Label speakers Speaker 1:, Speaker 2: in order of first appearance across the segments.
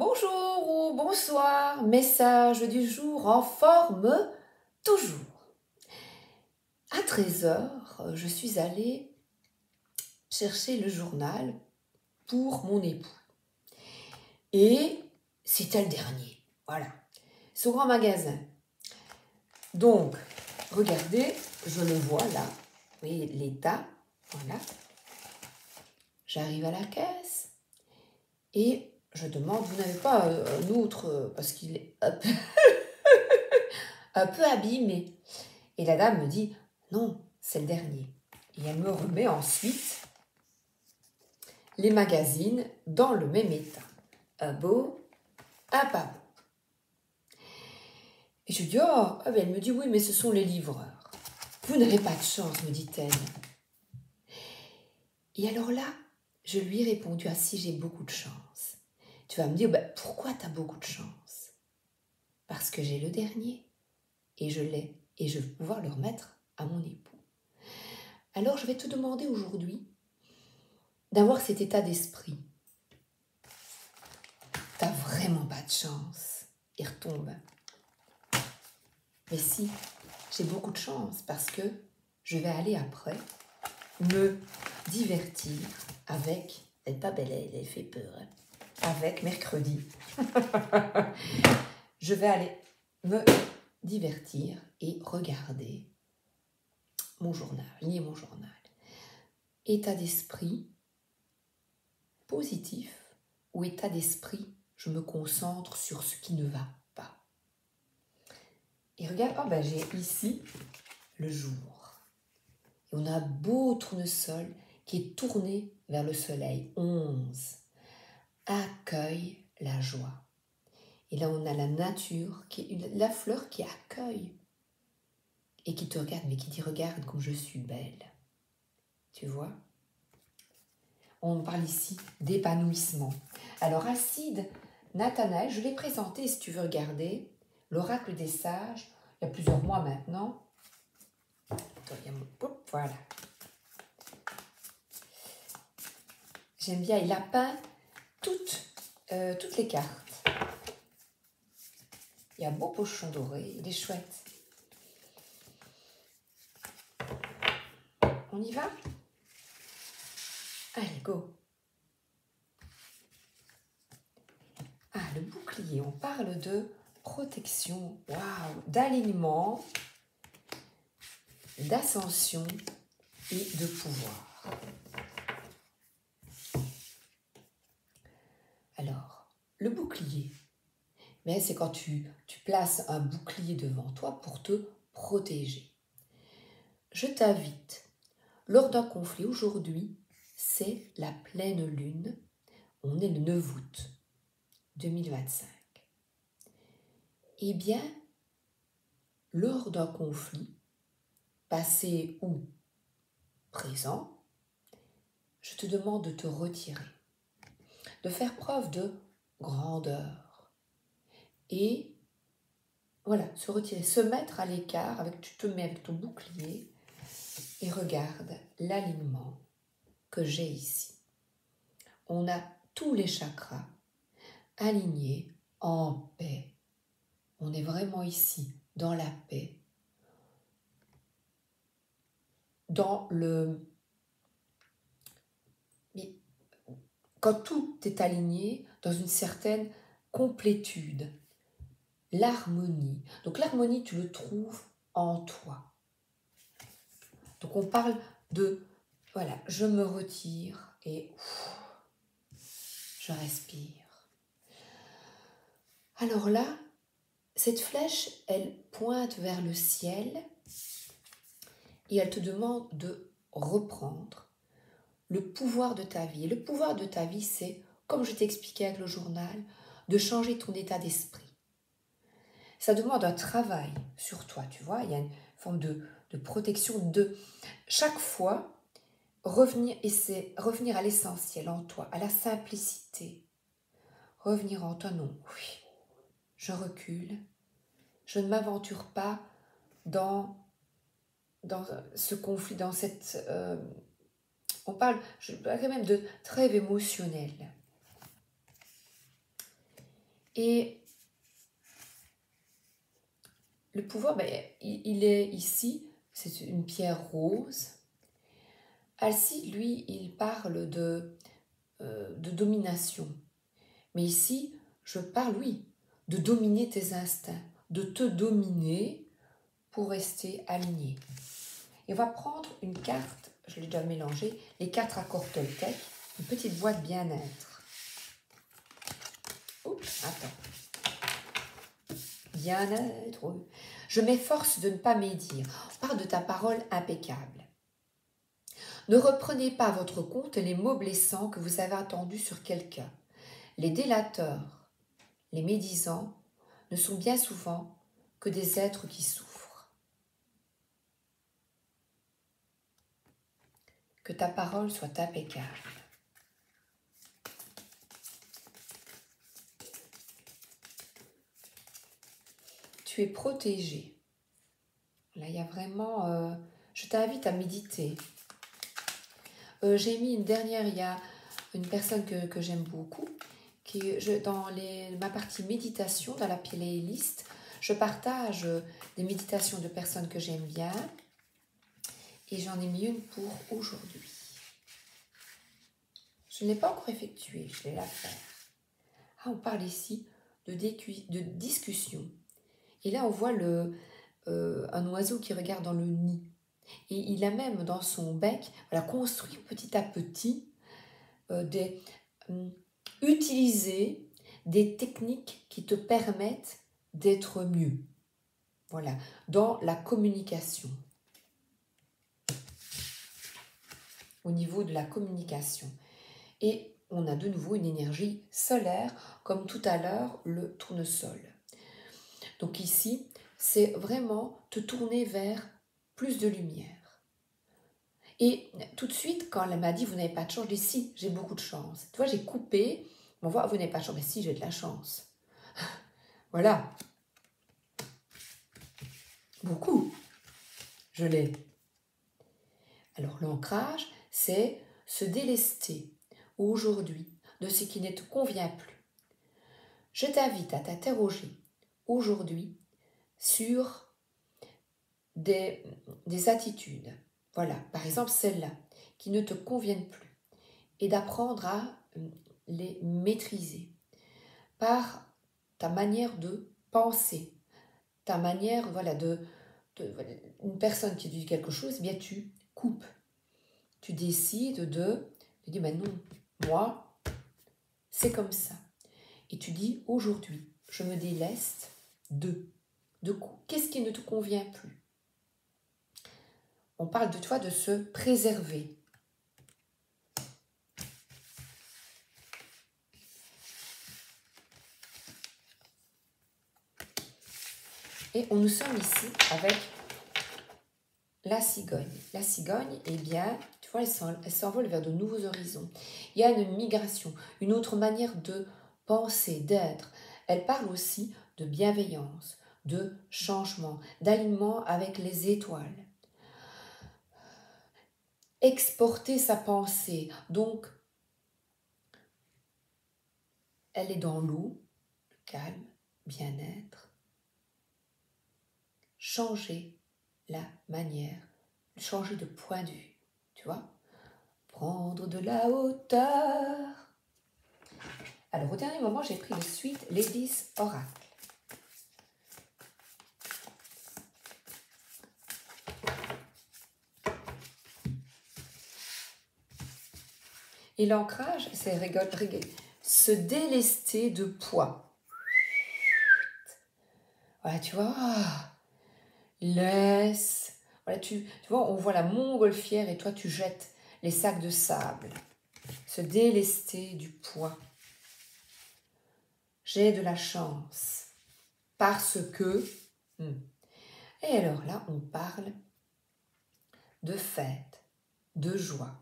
Speaker 1: Bonjour ou bonsoir, message du jour en forme toujours. À 13 heures, je suis allée chercher le journal pour mon époux. Et c'était le dernier, voilà, ce grand magasin. Donc, regardez, je le vois là, vous voyez l'état, voilà. J'arrive à la caisse et je demande, vous n'avez pas un autre, parce qu'il est un peu abîmé. Et la dame me dit, non, c'est le dernier. Et elle me remet ensuite les magazines dans le même état. Un beau, un pas beau. Et je dis, oh, ben elle me dit, oui, mais ce sont les livreurs. Vous n'avez pas de chance, me dit-elle. Et alors là, je lui ai répondu, ah si, j'ai beaucoup de chance. Tu vas me dire, ben, pourquoi tu as beaucoup de chance? Parce que j'ai le dernier, et je l'ai, et je vais pouvoir le remettre à mon époux. Alors je vais te demander aujourd'hui d'avoir cet état d'esprit. T'as vraiment pas de chance. Il retombe. Mais si, j'ai beaucoup de chance parce que je vais aller après me divertir avec, elle n'est pas belle, elle fait peur, hein, avec mercredi. Je vais aller me divertir et regarder mon journal, lire mon journal. État d'esprit positif ou état d'esprit, je me concentre sur ce qui ne va pas. Et regarde, oh ben j'ai ici le jour. Et on a un beau tournesol qui est tourné vers le soleil. 11. Accueille la joie. Et là, on a la nature, la fleur qui accueille et qui te regarde, mais qui dit, regarde comme je suis belle. Tu vois? On parle ici d'épanouissement. Alors, Alcide Nathanaël, je l'ai présenté, si tu veux regarder, l'oracle des sages, il y a plusieurs mois maintenant. Voilà. J'aime bien, il a peint toutes les cartes. Il y a un beau pochon doré, il est chouette. On y va? Allez, go! Ah, le bouclier, on parle de protection, waouh, d'alignement, d'ascension et de pouvoir. Alors, le bouclier, mais c'est quand tu places un bouclier devant toi pour te protéger. Je t'invite, lors d'un conflit aujourd'hui, c'est la pleine lune, on est le 9 août 2025. Eh bien, lors d'un conflit, passé ou présent, je te demande de te retirer, de faire preuve de grandeur et voilà, se retirer, se mettre à l'écart, tu te mets avec ton bouclier et regarde l'alignement que j'ai ici. On a tous les chakras alignés en paix. On est vraiment ici, dans la paix, dans le... Quand tout est aligné dans une certaine complétude, l'harmonie. Donc l'harmonie, tu le trouves en toi. Donc on parle de, voilà, je me retire et je respire. Alors là, cette flèche, elle pointe vers le ciel et elle te demande de reprendre le pouvoir de ta vie. Et le pouvoir de ta vie, c'est, comme je t'expliquais avec le journal, de changer ton état d'esprit. Ça demande un travail sur toi, tu vois. Il y a une forme de protection de chaque fois revenir, et c'est revenir à l'essentiel en toi, à la simplicité. Revenir en toi, non, oui, je recule, je ne m'aventure pas dans ce conflit, dans cette... je parlerais même de trêve émotionnelle. Et le pouvoir, ben, il est ici, c'est une pierre rose. Alcide, lui, il parle de domination. Mais ici, je parle, oui, de dominer tes instincts, de te dominer pour rester aligné. Et on va prendre une carte, je l'ai déjà mélangée, les 4 accords Toltec, une petite boîte bien-être. Oups, attends. Bien-être, oui. Je m'efforce de ne pas médire. On parle de ta parole impeccable. Ne reprenez pas à votre compte les mots blessants que vous avez entendus sur quelqu'un. Les délateurs, les médisants, ne sont bien souvent que des êtres qui souffrent. Que ta parole soit impeccable. Tu es protégé. Là, il y a vraiment... je t'invite à méditer. J'ai mis une dernière, il y a une personne que j'aime beaucoup, dans ma partie méditation, dans la playlist, je partage des méditations de personnes que j'aime bien et j'en ai mis une pour aujourd'hui. Je ne l'ai pas encore effectuée, je vais la faire. Ah, on parle ici de discussion. Et là, on voit un oiseau qui regarde dans le nid. Et il a même dans son bec construit petit à petit utiliser des techniques qui te permettent d'être mieux. Voilà, dans la communication. Au niveau de la communication. Et on a de nouveau une énergie solaire, comme tout à l'heure, le tournesol. Donc ici, c'est vraiment te tourner vers plus de lumière. Et tout de suite, quand elle m'a dit « vous n'avez pas de chance », je dis « si, j'ai beaucoup de chance ». Tu vois, j'ai coupé, on voit « vous n'avez pas de chance », mais si, j'ai de la chance. Voilà. Beaucoup. Je l'ai. Alors l'ancrage, c'est se délester aujourd'hui de ce qui ne te convient plus. Je t'invite à t'interroger aujourd'hui sur des attitudes, voilà, par exemple celles-là, qui ne te conviennent plus, et d'apprendre à les maîtriser par ta manière de penser, ta manière, voilà, une personne qui dit quelque chose, eh bien tu coupes, tu décides de dire, ben non, moi, c'est comme ça. Et tu dis, aujourd'hui, je me déleste de qu'est-ce qui ne te convient plus. On parle de toi de se préserver. Et nous sommes ici avec la cigogne. La cigogne, eh bien, tu vois, elle s'envole vers de nouveaux horizons. Il y a une migration, une autre manière de penser, d'être. Elle parle aussi de bienveillance, de changement, d'alignement avec les étoiles. Exporter sa pensée. Donc, elle est dans l'eau, le calme, bien-être. Changer la manière, changer de point de vue, tu vois. Prendre de la hauteur. Alors, au dernier moment, j'ai pris le suite Ladies Oracle. Et l'ancrage, c'est se délester de poids. Voilà, tu vois, laisse. Voilà, tu vois, on voit la montgolfière et toi, tu jettes les sacs de sable. Se délester du poids. J'ai de la chance parce que... Et alors là, on parle de fête, de joie.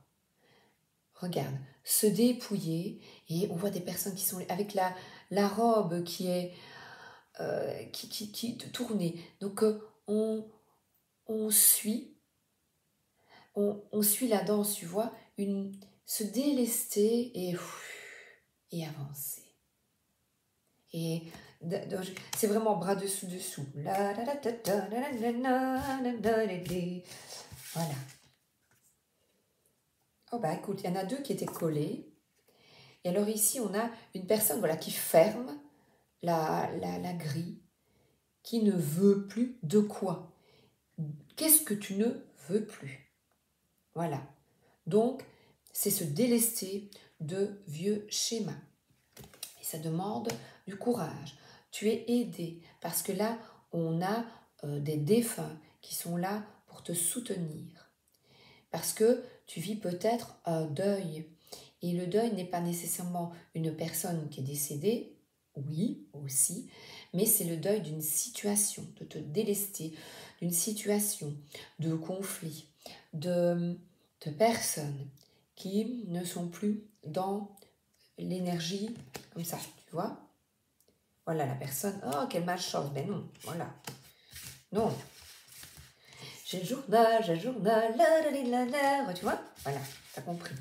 Speaker 1: Regarde, se dépouiller et on voit des personnes qui sont avec la robe qui est tournée. Donc on suit la danse, tu vois, se délester et avancer. Et c'est vraiment bras dessous. Voilà. Oh bah écoute, il y en a deux qui étaient collés. Et alors ici, on a une personne voilà, qui ferme la grille, qui ne veut plus de quoi? Qu'est-ce que tu ne veux plus? Voilà. Donc, c'est se délester de vieux schémas. Et ça demande du courage. Tu es aidé parce que là, on a des défunts qui sont là pour te soutenir. Parce que tu vis peut-être un deuil. Et le deuil n'est pas nécessairement une personne qui est décédée, oui, aussi, mais c'est le deuil d'une situation, de te délester, d'une situation, de conflit, de personnes qui ne sont plus dans l'énergie comme ça, tu vois. Voilà la personne, oh quelle malchance, ben non, voilà. Non. J'ai le journal, tu vois. Voilà, t'as compris.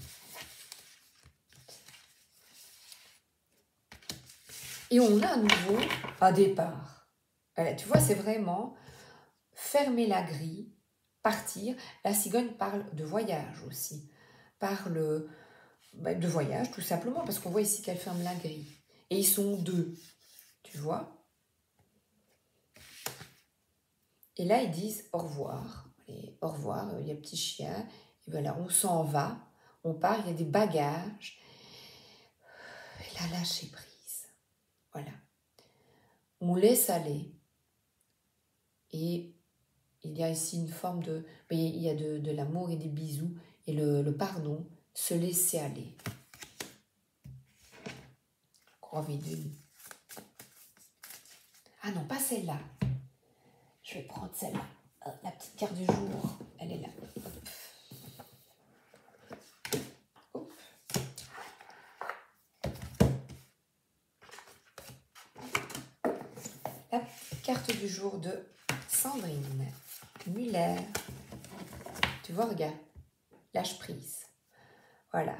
Speaker 1: Et on a à nouveau un départ. Voilà, tu vois, c'est vraiment fermer la grille, partir. La cigogne parle de voyage aussi. Parle de voyage tout simplement, parce qu'on voit ici qu'elle ferme la grille. Et ils sont deux, tu vois. Et là, ils disent au revoir. Et au revoir, il y a un petit chien. Et voilà, on s'en va, on part, il y a des bagages. Et là, lâcher prise. Voilà. On laisse aller. Et il y a ici une forme de... Il y a de l'amour et des bisous. Et le pardon, se laisser aller. Encore envie d'une. Ah non, pas celle-là. Je vais prendre celle-là. La petite carte du jour, elle est là. Hop. La petite carte du jour de Sandrine Muller. Tu vois, regarde. Lâche prise. Voilà.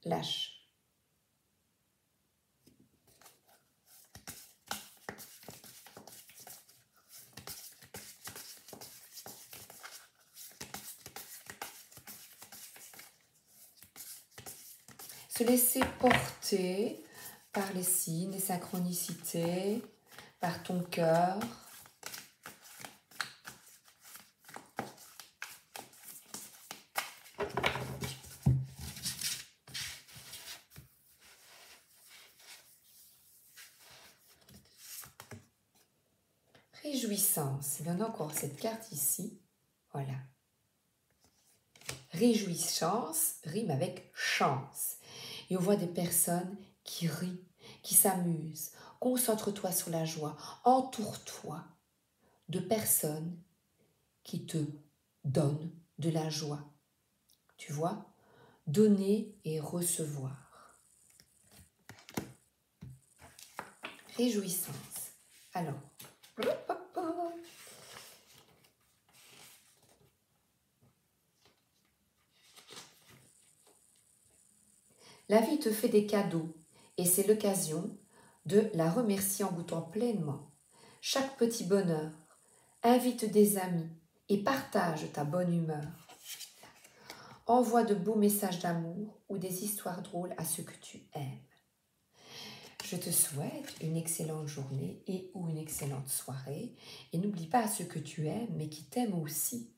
Speaker 1: Lâche. Se laisser porter par les signes, les synchronicités, par ton cœur. Réjouissance. Il y en a encore cette carte ici. Voilà. Réjouissance rime avec chance. Et on voit des personnes qui rient, qui s'amusent. Concentre-toi sur la joie. Entoure-toi de personnes qui te donnent de la joie. Tu vois? Donner et recevoir. Réjouissance. Alors, la vie te fait des cadeaux et c'est l'occasion de la remercier en goûtant pleinement chaque petit bonheur. Invite des amis et partage ta bonne humeur. Envoie de beaux messages d'amour ou des histoires drôles à ceux que tu aimes. Je te souhaite une excellente journée et ou une excellente soirée. Et n'oublie pas ceux que tu aimes, mais qui t'aiment aussi.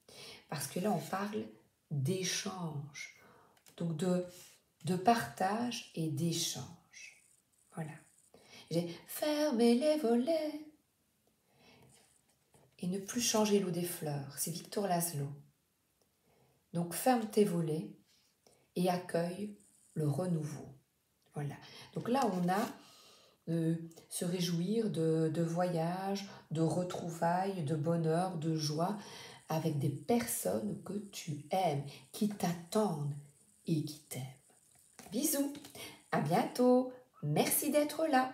Speaker 1: Parce que là, on parle d'échange. Donc, de partage et d'échange. Voilà. J'ai fermé les volets et ne plus changer l'eau des fleurs. C'est Victor Laszlo. Donc, ferme tes volets et accueille le renouveau. Voilà. Donc là, on a se réjouir de voyages, de retrouvailles, de bonheur, de joie avec des personnes que tu aimes, qui t'attendent et qui t'aiment. Bisous, à bientôt, merci d'être là.